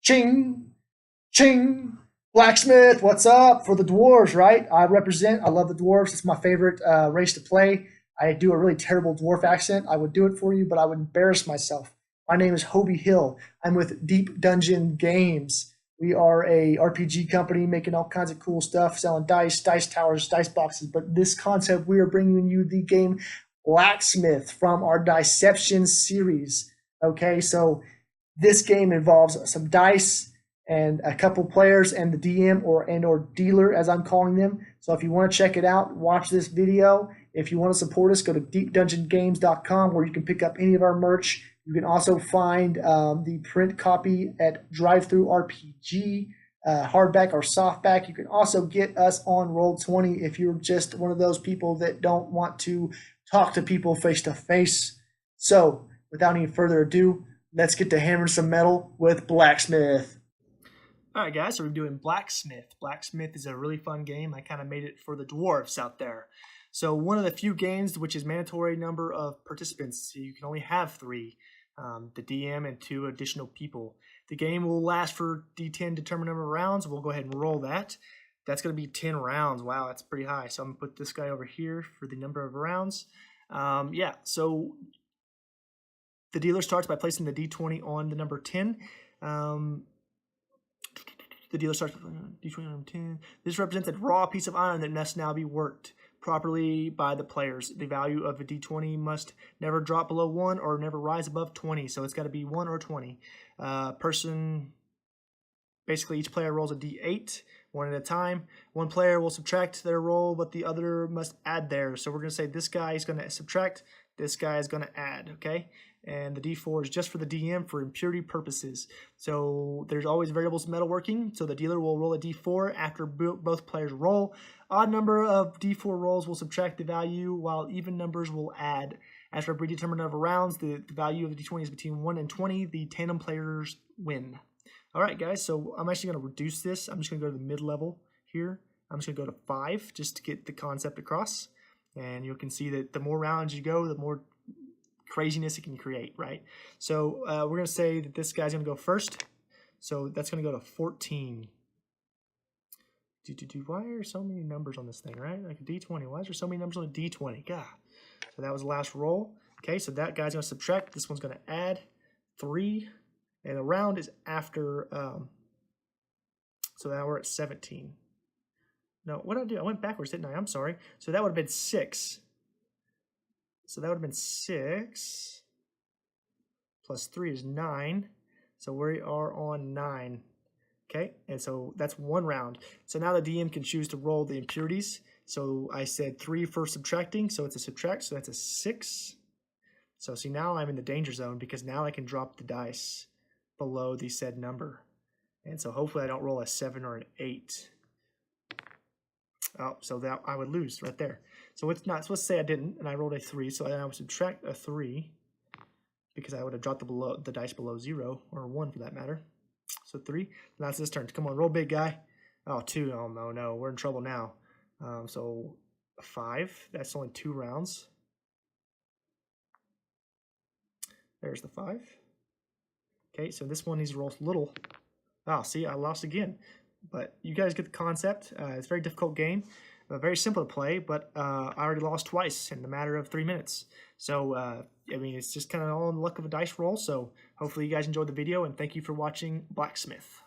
Ching, ching. Blacksmith, what's up? For the dwarves, right? I love the dwarves. It's my favorite race to play. I do a really terrible dwarf accent. I would do it for you, but I would embarrass myself. My name is Hobie Hill. I'm with Deep Dungeon Games. We are a RPG company making all kinds of cool stuff, selling dice, dice towers, dice boxes. But this concept, we are bringing you the game Blacksmith from our Diception series. Okay, so this game involves some dice and a couple players and the DM or dealer as I'm calling them. So if you want to check it out, watch this video. If you want to support us, go to deepdungeongames.com where you can pick up any of our merch. You can also find the print copy at Drive-Thru RPG, hardback or softback. You can also get us on Roll20 if you're just one of those people that don't want to talk to people face to face. So without any further ado, let's get to hammering some metal with Blacksmith. All right, guys, so we're doing Blacksmith. Blacksmith is a really fun game. I kind of made it for the dwarves out there. So one of the few games which is mandatory number of participants. So you can only have 3, the DM and 2 additional people. The game will last for D10 determined number of rounds. We'll go ahead and roll that. That's going to be 10 rounds. Wow, that's pretty high. So I'm going to put this guy over here for the number of rounds. So the dealer starts by placing the D20 on the number 10. The dealer starts with D20 on 10. This represents a raw piece of iron that must now be worked properly by the players. The value of a D20 must never drop below 1 or never rise above 20. So it's got to be 1 or 20. Basically, each player rolls a D8, one at a time. One player will subtract their roll, but the other must add theirs. So we're going to say this guy is going to subtract, this guy is going to add, okay? And the D4 is just for the DM for impurity purposes. So there's always variables metalworking. So the dealer will roll a D4 after both players roll. Odd number of D4 rolls will subtract the value, while even numbers will add. As for a predetermined number of rounds, the value of the D20 is between 1 and 20. The tandem players win. All right, guys, so I'm actually going to reduce this. I'm just going to go to the mid-level here. I'm just going to go to 5 just to get the concept across. And you can see that the more rounds you go, the more craziness it can create, right? So we're going to say that this guy's going to go first. So that's going to go to 14. Why are so many numbers on this thing, right? Like a D20. Why is there so many numbers on a D20? God. So that was the last roll. Okay, so that guy's going to subtract. This one's going to add 3. And the round is after, so now we're at 17. No, what did I do? I went backwards, didn't I? I'm sorry. So that would have been 6. So that would have been 6 plus 3 is 9. So we are on 9. Okay, and so that's 1 round. So now the DM can choose to roll the impurities. So I said 3 for subtracting, so it's a subtract, so that's a 6. So see, now I'm in the danger zone because now I can drop the dice below the said number. And so hopefully I don't roll a 7 or an 8. Oh, so that I would lose right there. So it's not, so let's say I didn't, and I rolled a 3, so I would subtract a 3, because I would have dropped the dice below 0, or 1 for that matter. So 3, now it's this turn. Come on, roll big, guy. Oh, 2, oh no, we're in trouble now. So 5, that's only 2 rounds. There's the 5. Okay, so this one needs to roll little. Oh, see, I lost again. But you guys get the concept. It's a very difficult game. Very simple to play, but I already lost twice in a matter of 3 minutes. So, I mean, it's just kind of all in the luck of a dice roll. So hopefully you guys enjoyed the video, and thank you for watching Blacksmith.